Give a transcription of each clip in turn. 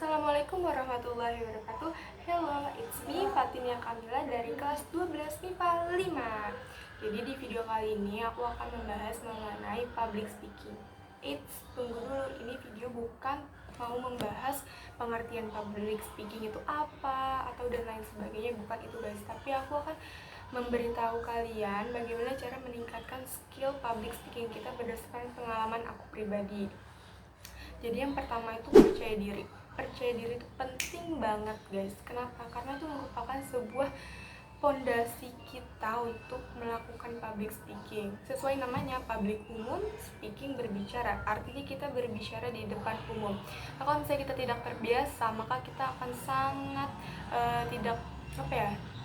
Assalamualaikum warahmatullahi wabarakatuh. Hello, it's me Fatinia Kamila dari kelas 12 MIPA 5. Jadi di video kali ini aku akan membahas mengenai public speaking. Tunggu dulu, ini video bukan mau membahas pengertian public speaking itu apa atau dan lain sebagainya, bukan itu guys. Tapi aku akan memberitahu kalian bagaimana cara meningkatkan skill public speaking kita berdasarkan pengalaman aku pribadi. Jadi yang pertama itu percaya diri. Percaya diri itu penting banget guys. Kenapa? Karena itu merupakan sebuah fondasi kita untuk melakukan public speaking. Sesuai namanya, public umum, speaking berbicara. Artinya kita berbicara di depan umum. Nah, kalau misalnya kita tidak terbiasa, maka kita akan sangat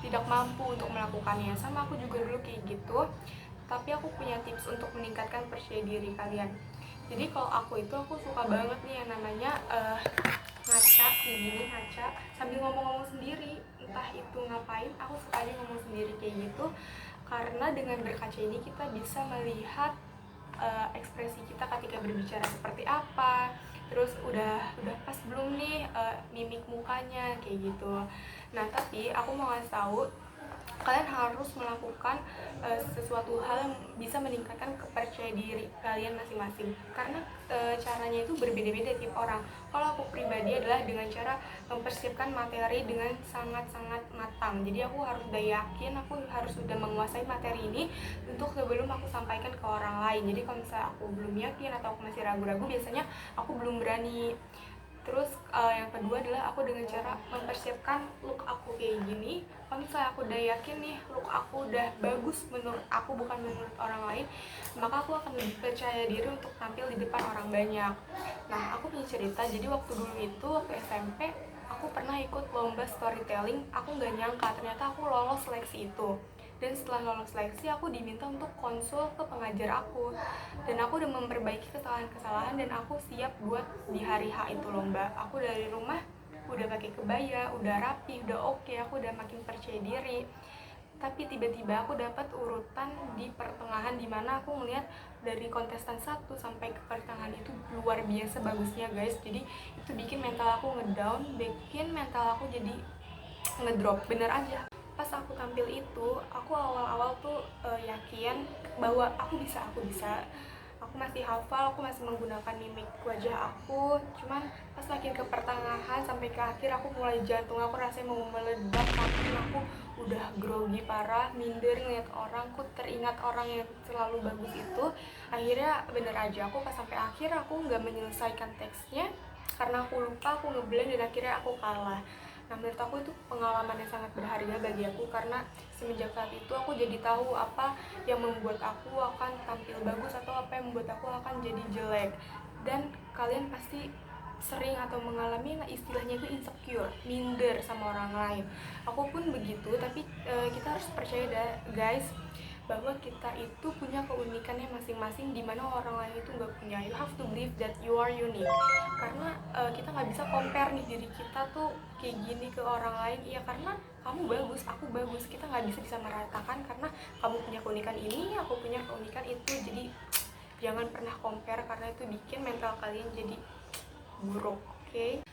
tidak mampu untuk melakukannya. Sama aku juga dulu kayak gitu. Tapi aku punya tips untuk meningkatkan percaya diri kalian. Jadi kalau aku suka banget nih yang namanya ngaca kayak gini, ngaca sambil ngomong-ngomong sendiri. Entah itu ngapain, aku suka aja ngomong sendiri kayak gitu. Karena dengan berkaca ini kita bisa melihat ekspresi kita ketika berbicara seperti apa. Terus udah pas belum nih mimik mukanya kayak gitu. Nah, tapi aku mau ngasih tahu kalian harus melakukan sesuatu hal yang bisa meningkatkan kepercayaan diri kalian masing-masing, karena caranya itu berbeda-beda tiap orang. Kalau aku pribadi adalah dengan cara mempersiapkan materi dengan sangat-sangat matang. Jadi aku harus udah yakin, aku harus udah menguasai materi ini untuk sebelum aku sampaikan ke orang lain. Jadi kalau misalnya aku belum yakin atau aku masih ragu-ragu, biasanya aku belum berani. Terus yang kedua adalah aku dengan cara mempersiapkan look aku kayak gini. Kalau misalnya aku udah yakin nih look aku udah bagus menurut aku, bukan menurut orang lain, maka aku akan lebih percaya diri untuk tampil di depan orang banyak. Nah, aku punya cerita. Jadi waktu dulu itu, waktu SMP, aku pernah ikut lomba storytelling. Aku nggak nyangka ternyata aku lolos seleksi itu. Dan setelah lolos seleksi, aku diminta untuk konsul ke pengajar aku. Dan aku udah memperbaiki kesalahan-kesalahan dan aku siap buat di hari H itu lomba. Aku dari rumah udah pakai kebaya, udah rapi, udah oke, aku udah makin percaya diri. Tapi tiba-tiba aku dapat urutan di pertengahan, dimana aku melihat dari kontestan 1 sampai ke pertengahan itu luar biasa bagusnya guys. Jadi itu bikin mental aku ngedown, bikin mental aku jadi ngedrop, bener aja. Pas aku tampil itu, aku awal-awal tuh yakin bahwa aku bisa. Aku masih hafal, aku masih menggunakan mimik wajah aku. Cuman pas makin ke pertengahan sampai ke akhir, aku mulai jantung aku rasanya mau meledak. Tapi aku udah grogi parah, minder ngeliat orang, aku teringat orang yang selalu bagus itu. Akhirnya bener aja, aku pas sampai akhir aku nggak menyelesaikan teksnya karena aku lupa, aku ngeblank dan akhirnya aku kalah. Nah, menurut aku itu pengalaman yang sangat berharga bagi aku, karena semenjak saat itu aku jadi tahu apa yang membuat aku akan tampil bagus atau apa yang membuat aku akan jadi jelek. Dan kalian pasti sering atau mengalami istilahnya itu insecure, minder sama orang lain. Aku pun begitu, tapi kita harus percaya guys bahwa kita itu punya keunikannya masing-masing, di mana orang lain itu nggak punya. You have to believe that you are unique. Karena kita nggak bisa compare nih diri kita tuh kayak gini ke orang lain. Iya, karena kamu bagus, aku bagus, kita nggak bisa meratakan karena kamu punya keunikan ini, aku punya keunikan itu. Jadi jangan pernah compare, karena itu bikin mental kalian jadi buruk. Oke?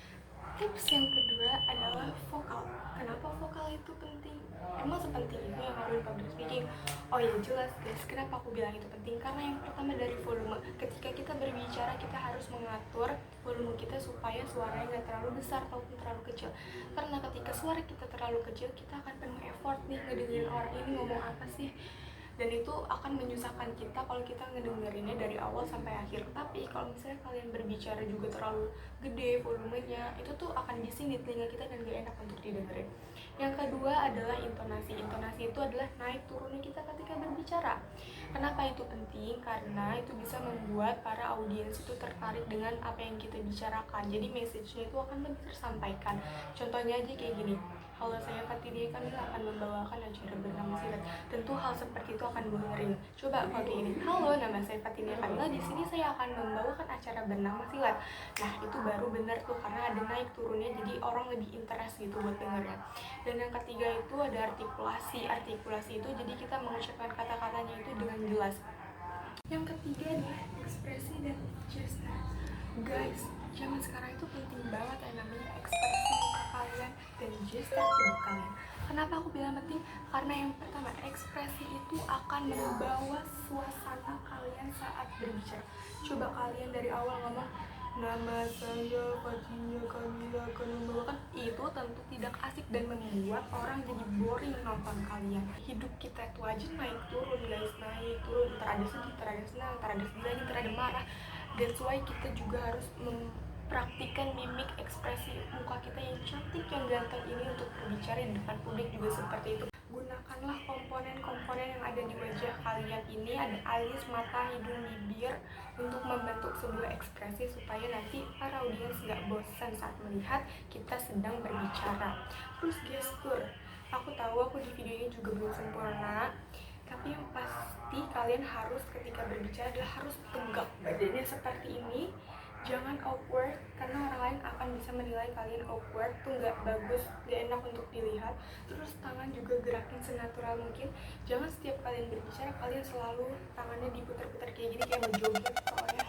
Tips yang kedua adalah vokal. Kenapa vokal itu penting? Emang sepenting itu yang harus public speaking? Oh ya, jelas guys, kenapa aku bilang itu penting? Karena yang pertama dari volume. Ketika kita berbicara, kita harus mengatur volume kita supaya suaranya nggak terlalu besar ataupun terlalu kecil. Karena ketika suara kita terlalu kecil, kita akan penuh effort nih ngedengerin orang ini ngomong apa sih, dan itu akan menyusahkan kita kalau kita ngedengerinnya dari awal sampai akhir. Tapi kalau misalnya kalian berbicara juga terlalu gede volumenya, itu tuh akan bising di telinga kita dan gak enak untuk didengerin. Yang kedua adalah intonasi. Intonasi itu adalah naik turunnya kita ketika berbicara. Kenapa itu penting? Karena itu bisa membuat para audiens itu tertarik dengan apa yang kita bicarakan. Jadi message-nya itu akan lebih tersampaikan. Contohnya aja kayak gini. Halo, saya Fatinia Kamila akan membawakan acara bernama Silat. Tentu hal seperti itu akan mengering. Coba kalau kayak gini. Halo, nama saya Fatinia Kamila. Di sini saya akan membawakan acara bernama Silat. Nah, itu baru benar tuh, karena ada naik turunnya, jadi orang lebih interest gitu buat dengernya. Dan yang ketiga itu ada artikulasi. Artikulasi itu jadi kita mengucapkan kata-katanya itu dengan jelas. Yang ketiga adalah ekspresi dan gesture. Guys, zaman sekarang itu penting banget yang namanya ekspresi muka kalian dan gestur tubuh kalian. Kenapa aku bilang penting? Karena yang pertama, ekspresi itu akan membawa suasana kalian saat berbicara. Coba kalian dari awal ngomong, nama saya Fatia Kamila akan membawakan, itu tentu tidak asik dan membuat orang jadi boring nonton kalian. Hidup kita itu aja naik turun guys, naik turun, ntar ada sedih, ntar ada senang, ntar ada sedih lagi, ntar ada marah. That's why kita juga harus mempraktikkan mimik ekspresi muka kita yang cantik, yang ganteng ini untuk berbicara di depan publik juga seperti itu. Gunakanlah komponen-komponen yang ada di wajah kalian ini, ada alis, mata, hidung, bibir, untuk membentuk sebuah ekspresi supaya nanti para audiens gak bosan saat melihat kita sedang berbicara. Terus gestur, aku tahu aku di video ini juga belum sempurna, tapi yang pasti kalian harus ketika berbicara adalah harus tegak badannya seperti ini. Jangan awkward, karena orang lain akan bisa menilai kalian awkward, tuh nggak bagus, nggak enak untuk dilihat. Terus tangan juga gerakin senatural mungkin. Jangan setiap kalian berbicara kalian selalu tangannya diputar-putar kayak gini, kayak mau joget. Pokoknya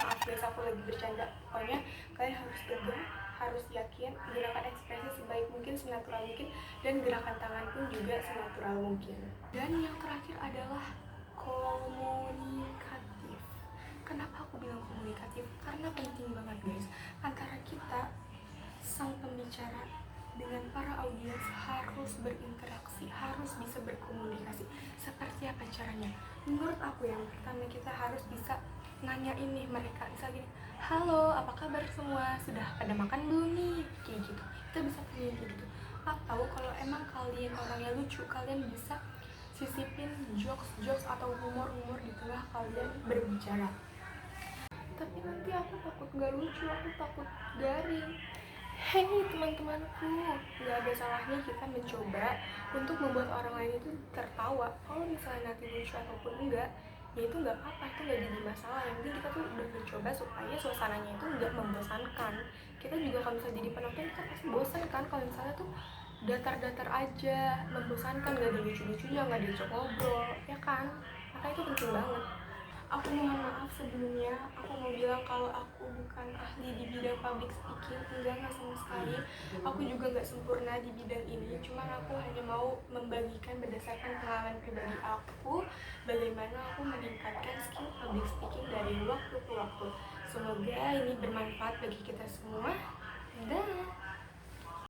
maaf guys, aku lagi bercanda. Pokoknya kalian harus tegak, harus yakin, gerakan ekspresi sebaik mungkin, senatural mungkin, dan gerakan tangan pun juga senatural mungkin. Dan yang terakhir adalah komunikatif. Kenapa aku bilang komunikatif? Karena penting banget guys, antara kita sang pembicara dengan para audiens harus berinteraksi, harus bisa berkomunikasi. Seperti apa caranya? Menurut aku yang pertama, kita harus bisa nanyain nih mereka, misalnya gini, halo apa kabar semua, sudah pada makan belum nih, kayak gitu. Kita bisa tanya kayak gitu. Atau kalau emang kalian orangnya lucu, kalian bisa sisipin jokes atau humor di tengah kalian berbicara. Tapi nanti aku takut gak lucu, aku takut garing. Hei teman-temanku, gak ada salahnya kita mencoba untuk membuat orang lain itu tertawa. Kalau misalnya nanti lucu ataupun enggak, ya itu nggak apa-apa, itu nggak jadi masalah. Yang penting kita tuh udah mencoba supaya suasananya itu nggak membosankan. Kita juga kalau misalnya jadi penonton, kita pasti bosan kan kalau misalnya tuh datar-datar aja, membosankan, nggak ada lucu-lucunya, nggak diajak ngobrol, ya kan? Maka itu penting banget. Aku mohon maaf sebelumnya, aku mau bilang kalau aku bukan ahli di bidang public speaking, enggak sama sekali. Aku juga nggak sempurna di bidang ini, cuman aku hanya mau membagikan berdasarkan pengalaman pribadi aku, bagaimana aku meningkatkan skill public speaking dari waktu ke waktu. Semoga ini bermanfaat bagi kita semua. Dah.